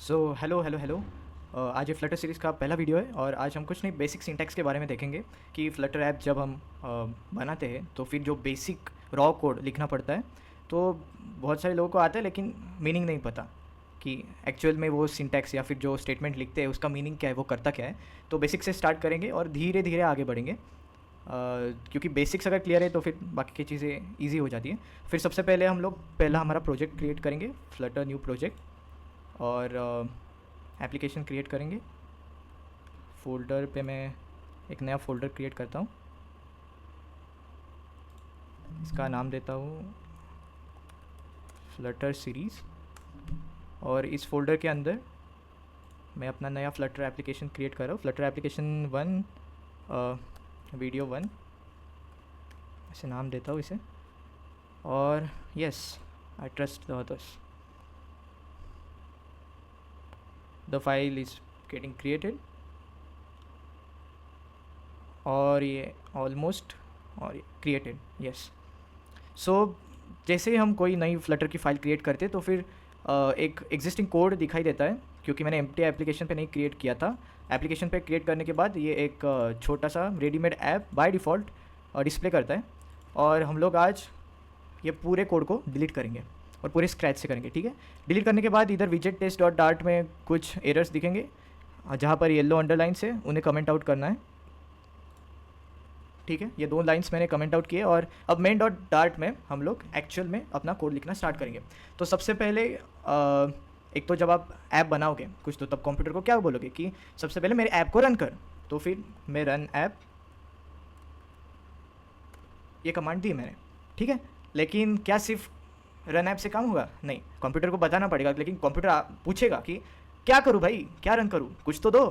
Hello hello hello. आज ये Flutter series का पहला वीडियो है और आज हम कुछ नहीं बेसिक सिंटैक्स के बारे में देखेंगे कि फ्लटर ऐप जब हम बनाते हैं तो फिर जो बेसिक रॉ कोड लिखना पड़ता है तो बहुत सारे लोगों को आता है लेकिन मीनिंग नहीं पता कि एक्चुअल में वो सिंटैक्स या फिर जो स्टेटमेंट लिखते हैं उसका मीनिंग क्या है, वो करता क्या है। तो बेसिक से स्टार्ट करेंगे और धीरे धीरे आगे बढ़ेंगे। क्योंकि बेसिक्स अगर क्लियर है तो फिर बाकी की चीज़ें ईजी हो जाती है। फिर सबसे पहले हम लोग पहला हमारा प्रोजेक्ट क्रिएट करेंगे, फ्लटर न्यू प्रोजेक्ट, और एप्लीकेशन क्रिएट करेंगे। फ़ोल्डर पे मैं एक नया फ़ोल्डर क्रिएट करता हूँ, इसका नाम देता हूँ फ्लटर सीरीज़। और इस फोल्डर के अंदर मैं अपना नया फ्लटर एप्लीकेशन क्रिएट कर रहा हूँ, फ्लटर एप्लीकेशन 1 वीडियो 1 ऐसे नाम देता हूँ इसे। और yes, I trust the others. The file is getting created और ये ऑलमोस्ट और ये क्रिएटेड, यस। सो जैसे ही हम कोई नई फ्लटर की फ़ाइल क्रिएट करते हैं तो फिर एक एग्जिस्टिंग कोड दिखाई देता है, क्योंकि मैंने एम्प्टी एप्लीकेशन पे नहीं क्रिएट किया था। एप्लीकेशन पे क्रिएट करने के बाद ये एक छोटा सा readymade app by default display करता है। और हम लोग आज ये पूरे कोड को डिलीट करेंगे और पूरे स्क्रैच से करेंगे, ठीक है। डिलीट करने के बाद इधर विजेट टेस्ट डॉट डार्ट में कुछ एरर्स दिखेंगे, जहाँ पर येलो अंडरलाइन से उन्हें कमेंट आउट करना है, ठीक है। ये 2 लाइंस मैंने कमेंट आउट किए और अब मेन डॉट डार्ट में हम लोग एक्चुअल में अपना कोड लिखना स्टार्ट करेंगे। तो सबसे पहले एक तो जब आप ऐप बनाओगे कुछ तो तब कंप्यूटर को क्या बोलोगे कि सबसे पहले मेरे ऐप को रन कर। तो फिर मैं रन ऐप, ये कमांड दी मैंने, ठीक है। लेकिन क्या सिर्फ रन ऐप से काम होगा? नहीं, कंप्यूटर को बताना पड़ेगा। लेकिन कंप्यूटर पूछेगा कि क्या करूँ भाई, क्या रन करूँ, कुछ तो दो।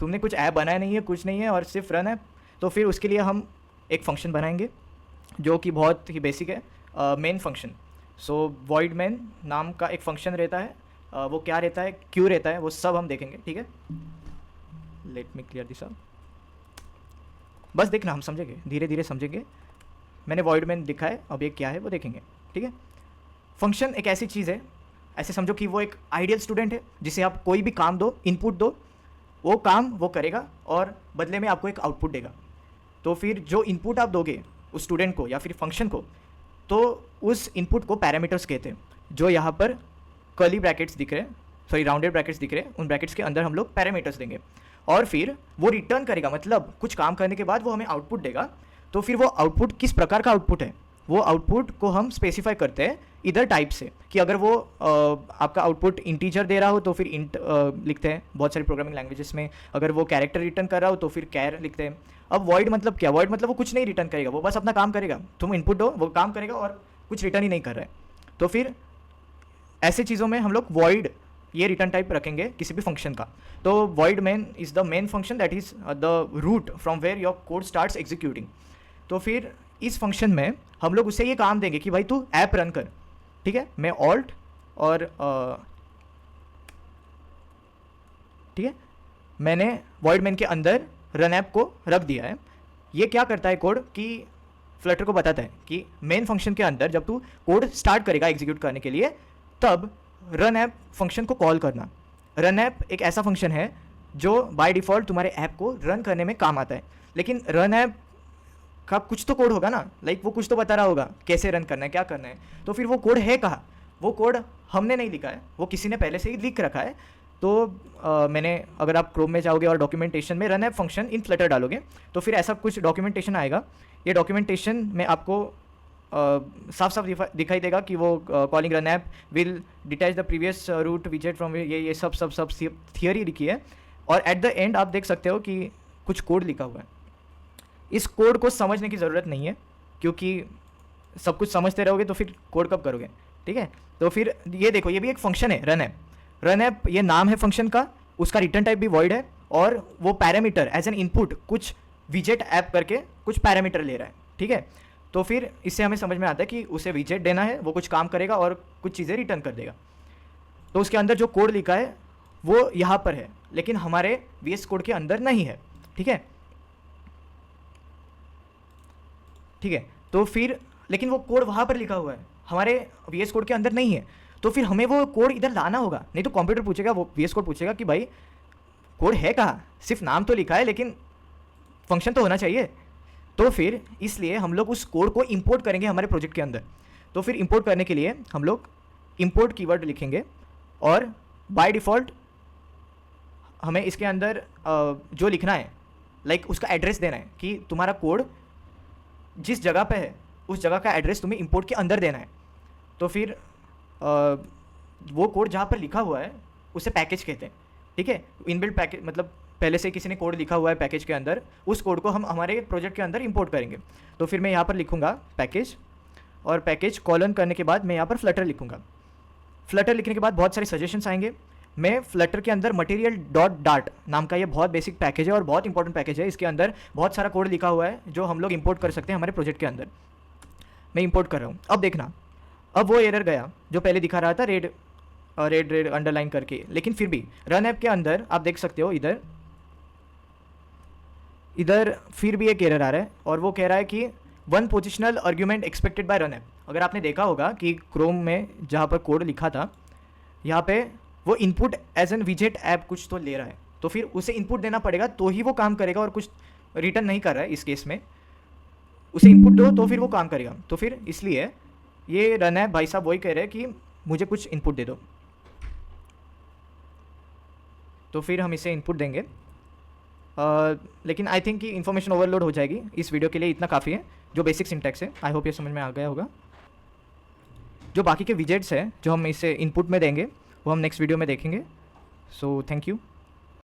तुमने कुछ ऐप बनाया नहीं है, कुछ नहीं है और सिर्फ रन ऐप। तो फिर उसके लिए हम एक फंक्शन बनाएंगे जो कि बहुत ही बेसिक है, मेन फंक्शन। सो वॉइड मेन नाम का एक फंक्शन रहता है, वो क्या रहता है, क्यों रहता है, वो सब हम देखेंगे, ठीक है। Let me clear this up, बस देखना, हम समझेंगे, धीरे धीरे समझेंगे। मैंने वॉइड मेन दिखा है, अब ये क्या है वो देखेंगे, ठीक है। फंक्शन एक ऐसी चीज़ है, ऐसे समझो कि वो एक आइडियल स्टूडेंट है जिसे आप कोई भी काम दो, इनपुट दो, वो काम वो करेगा और बदले में आपको एक आउटपुट देगा। तो फिर जो इनपुट आप दोगे उस स्टूडेंट को या फिर फंक्शन को, तो उस इनपुट को पैरामीटर्स कहते हैं, जो यहाँ पर कर्ली ब्रैकेट्स दिख रहे हैं, सॉरी राउंडेड ब्रैकेट्स दिख रहे हैं, उन ब्रैकेट्स के अंदर हम लोग पैरामीटर्स देंगे। और फिर वो रिटर्न करेगा, मतलब कुछ काम करने के बाद वो हमें आउटपुट देगा। तो फिर वो आउटपुट किस प्रकार का आउटपुट है, वो आउटपुट को हम स्पेसिफाई करते हैं इधर टाइप से, कि अगर वो आपका आउटपुट इंटीजर दे रहा हो तो फिर इंट लिखते हैं बहुत सारी प्रोग्रामिंग लैंग्वेजेस में। अगर वो कैरेक्टर रिटर्न कर रहा हो तो फिर कैर लिखते हैं। अब वॉइड मतलब क्या? वॉइड मतलब वो कुछ नहीं रिटर्न करेगा, वो बस अपना काम करेगा। तुम इनपुट दो, वो काम करेगा और कुछ रिटर्न ही नहीं कर रहा है। तो फिर ऐसे चीज़ों में हम लोग वॉइड ये रिटर्न टाइप रखेंगे किसी भी फंक्शन का। तो void main is the main function, that is the root from where your code starts executing. तो फिर इस फंक्शन में हम लोग उसे ये काम देंगे कि भाई तू ऐप रन कर, ठीक है। मैं ऑल्ट और ठीक है, मैंने वॉइड मेन के अंदर रन ऐप को रख दिया है। ये क्या करता है कोड कि फ्लटर को बताता है कि मेन फंक्शन के अंदर जब तू कोड स्टार्ट करेगा एग्जीक्यूट करने के लिए, तब रन ऐप फंक्शन को कॉल करना। रन ऐप एक ऐसा फंक्शन है जो बाय डिफ़ॉल्ट तुम्हारे ऐप को रन करने में काम आता है। लेकिन रन ऐप का कुछ तो कोड होगा ना, लाइक वो कुछ तो बता रहा होगा कैसे रन करना है, क्या करना है। तो फिर वो कोड है कहाँ? वो कोड हमने नहीं लिखा है, वो किसी ने पहले से ही लिख रखा है। तो मैंने, अगर आप क्रोम में जाओगे और डॉक्यूमेंटेशन में run app function in Flutter डालोगे तो फिर ऐसा कुछ डॉक्यूमेंटेशन आएगा। ये डॉक्यूमेंटेशन में आपको साफ साफ दिखाई देगा कि वो calling run app will detach the previous root विजेट फ्रॉम, ये सब थियरी लिखी है। और एट द एंड आप देख सकते हो कि कुछ कोड लिखा हुआ है। इस कोड को समझने की ज़रूरत नहीं है, क्योंकि सब कुछ समझते रहोगे तो फिर कोड कब करोगे, ठीक है। तो फिर ये देखो, ये भी एक फंक्शन है रन ऐप। रन ऐप ये नाम है फंक्शन का, उसका रिटर्न टाइप भी वॉइड है और वो पैरामीटर एज एन इनपुट कुछ विजेट ऐप करके कुछ पैरामीटर ले रहा है, ठीक है। तो फिर इससे हमें समझ में आता है कि उसे विजेट देना है, वो कुछ काम करेगा और कुछ चीज़ें रिटर्न कर देगा। तो उसके अंदर जो कोड लिखा है वो यहाँ पर है, लेकिन हमारे VS कोड के अंदर नहीं है, ठीक है, ठीक है। तो फिर लेकिन वो कोड वहाँ पर लिखा हुआ है, हमारे VS कोड के अंदर नहीं है। तो फिर हमें वो कोड इधर लाना होगा, नहीं तो कंप्यूटर पूछेगा, वो VS कोड पूछेगा कि भाई कोड है कहाँ, सिर्फ नाम तो लिखा है लेकिन फंक्शन तो होना चाहिए। तो फिर इसलिए हम लोग उस कोड को इंपोर्ट करेंगे हमारे प्रोजेक्ट के अंदर। तो फिर इंपोर्ट करने के लिए हम लोग इंपोर्ट कीवर्ड लिखेंगे और बाय डिफ़ॉल्ट हमें इसके अंदर जो लिखना है लाइक उसका एड्रेस देना है कि तुम्हारा कोड जिस जगह पे है उस जगह का एड्रेस तुम्हें इंपोर्ट के अंदर देना है। तो फिर वो कोड जहाँ पर लिखा हुआ है उसे पैकेज कहते हैं, ठीक है। इनबिल्ट पैकेज मतलब पहले से किसी ने कोड लिखा हुआ है पैकेज के अंदर, उस कोड को हम हमारे प्रोजेक्ट के अंदर इंपोर्ट करेंगे। तो फिर मैं यहाँ पर लिखूँगा पैकेज, और पैकेज कॉलन करने के बाद मैं यहाँ पर फ्लटर लिखूँगा। फ्लटर लिखने के बाद बहुत सारे सजेशंस आएंगे। मैं फ्लटर के अंदर मटेरियल डॉट डार्ट नाम का ये बहुत बेसिक पैकेज है और बहुत इंपॉर्टेंट पैकेज है। इसके अंदर बहुत सारा कोड लिखा हुआ है जो हम लोग इंपोर्ट कर सकते हैं हमारे प्रोजेक्ट के अंदर। मैं इंपोर्ट कर रहा हूँ। अब देखना, अब वो एरर गया जो पहले दिखा रहा था रेड अंडरलाइन करके, लेकिन फिर भी रन ऐप के अंदर आप देख सकते हो इधर फिर भी एक एरर आ रहा है और वो कह रहा है कि one positional argument expected bye run app. अगर आपने देखा होगा कि क्रोम में जहाँ पर कोड लिखा था यहाँ पे वो इनपुट एज एन विजेट ऐप कुछ तो ले रहा है, तो फिर उसे इनपुट देना पड़ेगा तो ही वो काम करेगा, और कुछ रिटर्न नहीं कर रहा है इस केस में। उसे इनपुट दो तो फिर वो काम करेगा। तो फिर इसलिए ये रन ऐप भाई साहब वही कह रहे हैं कि मुझे कुछ इनपुट दे दो। तो फिर हम इसे इनपुट देंगे, लेकिन आई थिंक कि इन्फॉर्मेशन ओवरलोड हो जाएगी। इस वीडियो के लिए इतना काफ़ी है जो बेसिक सिंटैक्स है। आई होप ये समझ में आ गया होगा। जो बाकी के विजेट्स हैं जो हम इसे इनपुट में देंगे वो हम नेक्स्ट वीडियो में देखेंगे। So thank you.